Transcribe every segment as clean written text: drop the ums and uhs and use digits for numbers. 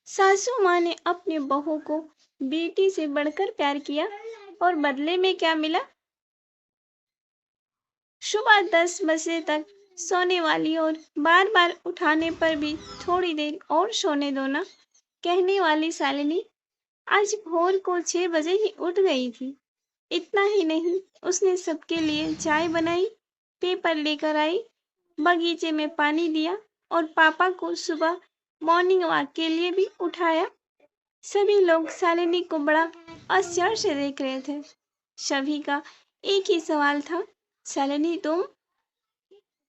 सासू माँ ने अपने बहू को बेटी से बढ़कर प्यार किया और बदले में क्या मिला? सुबह 10 बजे तक सोने वाली और बार बार उठाने पर भी थोड़ी देर और सोने दो ना कहने वाली शालिनी आज भोर को 6 बजे ही उठ गई थी। इतना ही नहीं, उसने सबके लिए चाय बनाई, पेपर लेकर आई, बगीचे में पानी दिया और पापा को सुबह मॉर्निंग वॉक के लिए भी उठाया। सभी लोग शालिनी को बड़ा आश्चर्य से देख रहे थे। सभी का एक ही सवाल था, शालिनी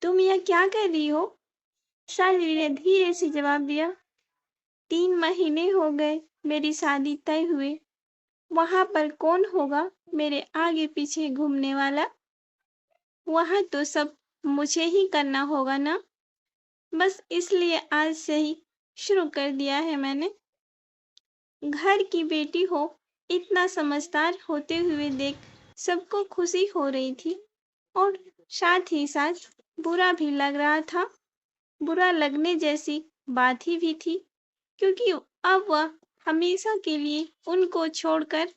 तुम यह क्या कर रही हो? शालिनी ने धीरे से जवाब दिया, 3 महीने हो गए मेरी शादी तय हुए। वहां पर कौन होगा मेरे आगे पीछे घूमने वाला? वहां तो सब मुझे ही करना होगा ना। बस इसलिए आज से ही शुरू कर दिया है मैंने। घर की बेटी हो, इतना समझदार होते हुए देख सबको खुशी हो रही थी और साथ ही साथ बुरा भी लग रहा था। बुरा लगने जैसी बात ही भी थी, क्योंकि अब वह हमेशा के लिए उनको छोड़कर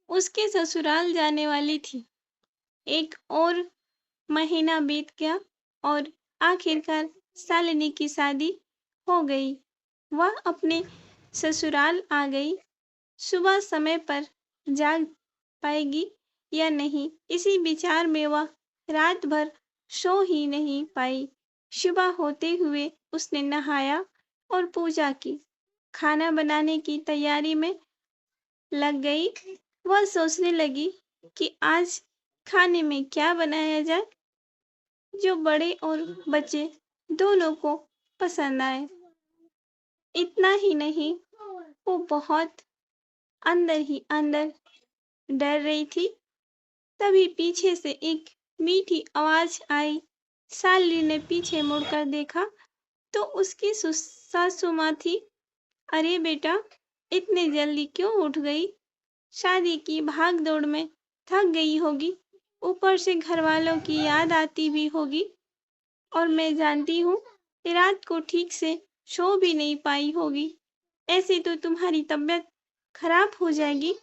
उसके ससुराल जाने वाली थी। एक और महीना बीत गया और आखिरकार शालिनी की शादी हो गई। वह अपने ससुराल आ गई। सुबह समय पर जाग पाएगी या नहीं, इसी विचार में वह रात भर सो ही नहीं पाई। सुबह होते हुए उसने नहाया और पूजा की, खाना बनाने की तैयारी में लग गई। वह सोचने लगी कि आज खाने में क्या बनाया जाए जो बड़े और बच्चे दोनों को पसंद आए। इतना ही नहीं, वो बहुत अंदर ही अंदर डर रही थी। तभी पीछे से एक मीठी आवाज आई। शालिनी ने पीछे मुड़कर देखा तो उसकी सासू माँ थी। अरे बेटा, इतने जल्दी क्यों उठ गई? शादी की भाग दौड़ में थक गई होगी, ऊपर से घर वालों की याद आती भी होगी और मैं जानती हूँ कि रात को ठीक से सो भी नहीं पाई होगी। ऐसे तो तुम्हारी तबीयत खराब हो जाएगी।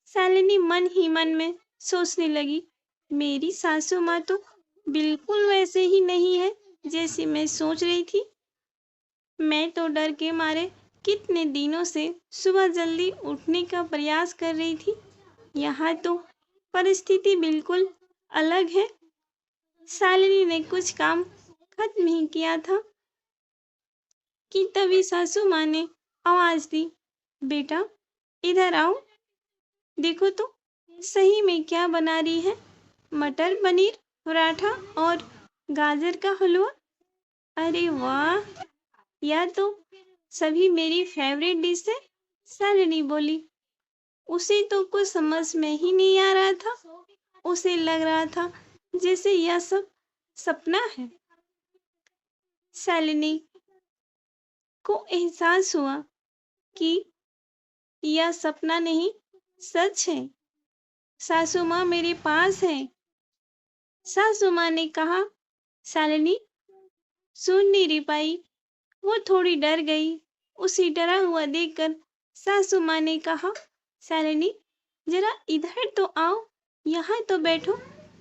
शालिनी मन ही मन में सोचने लगी, मेरी सासू माँ तो बिल्कुल वैसे ही नहीं है जैसी मैं सोच रही थी। मैं तो डर के मारे कितने दिनों से सुबह जल्दी उठने का प्रयास कर रही थी। यहाँ तो परिस्थिति बिल्कुल अलग है। शालिनी ने कुछ काम खत्म ही किया था कि तभी सासू माँ ने आवाज दी, बेटा इधर आओ, देखो तो सही में क्या बना रही है। मटर पनीर पराठा और गाजर का हलवा। अरे वाह, यह तो सभी मेरी फेवरेट डिश है। शालिनी बोली। उसे तो कुछ समझ में ही नहीं आ रहा था। उसे लग रहा था जैसे यह सब सपना है। शालिनी को एहसास हुआ कि यह सपना नहीं, सच है। सासू माँ मेरे पास है। सासू माँ ने कहा। शालिनी सुन नहीं रही पाई, वो थोड़ी डर गई। उसे डरा हुआ देखकर सासू माँ ने कहा, शालिनी जरा इधर तो आओ, यहाँ तो बैठो,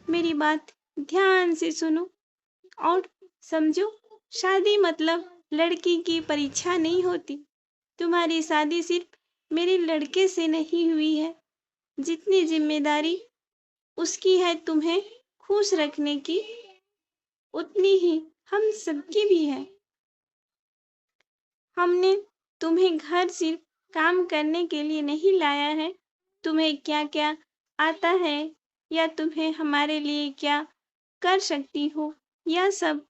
मेरी बात ध्यान से सुनो और समझो। शादी मतलब लड़की की परीक्षा नहीं होती। तुम्हारी शादी सिर्फ मेरे लड़के से नहीं हुई है। जितनी जिम्मेदारी उसकी है तुम्हें खुश रखने की, उतनी ही हम सबकी भी है। हमने तुम्हें घर सिर्फ काम करने के लिए नहीं लाया है। तुम्हें क्या क्या आता है या तुम्हें हमारे लिए क्या कर सकती हो, यह सब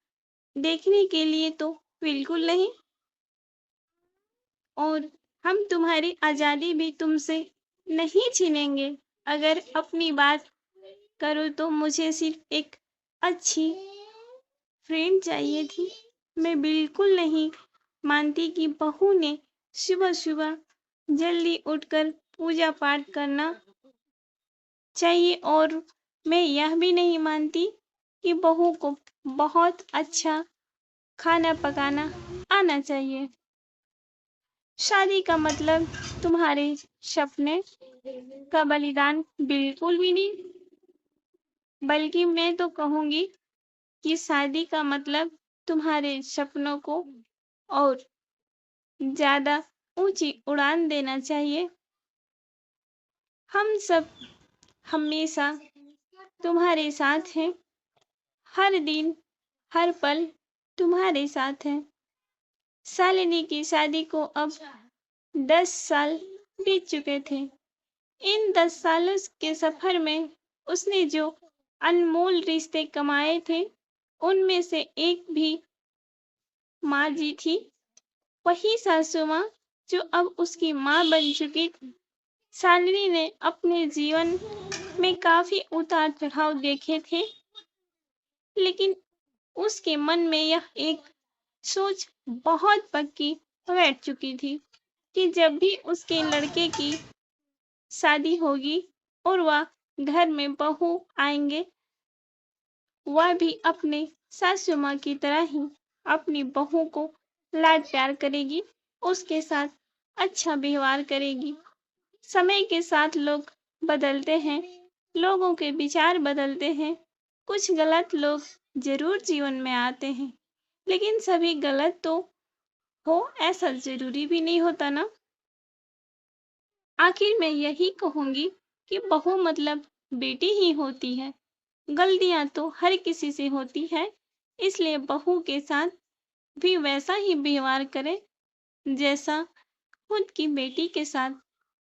देखने के लिए तो बिल्कुल नहीं। और हम तुम्हारी आज़ादी भी तुमसे नहीं छीनेंगे। अगर अपनी बात करो तो मुझे सिर्फ एक अच्छी फ्रेंड चाहिए थी। मैं बिल्कुल नहीं मानती कि बहू ने सुबह सुबह जल्दी उठकर पूजा पाठ करना चाहिए, और मैं यह भी नहीं मानती कि बहू को बहुत अच्छा खाना पकाना आना चाहिए। शादी का मतलब तुम्हारे सपने का बलिदान बिल्कुल भी नहीं, बल्कि मैं तो कहूंगी कि शादी का मतलब तुम्हारे सपनों को और ज्यादा ऊंची उड़ान देना चाहिए। हम सब हमेशा तुम्हारे साथ हैं, हर दिन हर पल तुम्हारे साथ हैं। शालिनी की शादी को अब 10 साल बीत चुके थे। इन 10 सालों के सफर में उसने जो अनमोल रिश्ते कमाए थे, उनमें से एक भी माँ जी थी, वही सासू माँ जो अब उसकी माँ बन चुकी थी। शालिनी ने अपने जीवन में काफी उतार चढ़ाव देखे थे, लेकिन उसके मन में यह एक सोच बहुत पक्की बैठ चुकी थी कि जब भी उसके लड़के की शादी होगी और वह घर में बहू आएंगे, वह भी अपने सासू माँ की तरह ही अपनी बहू को लाड प्यार करेगी, उसके साथ अच्छा व्यवहार करेगी। समय के साथ लोग बदलते हैं, लोगों के विचार बदलते हैं, कुछ गलत लोग जरूर जीवन में आते हैं, लेकिन सभी गलत तो हो ऐसा जरूरी भी नहीं होता ना। आखिर मैं यही कहूंगी कि बहू मतलब बेटी ही होती है। गलतियां तो हर किसी से होती है, इसलिए बहू के साथ भी वैसा ही व्यवहार करें जैसा खुद की बेटी के साथ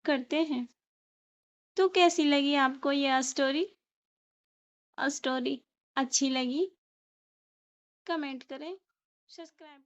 करते हैं। तो कैसी लगी आपको यह स्टोरी अच्छी लगी? कमेंट करें, सब्सक्राइब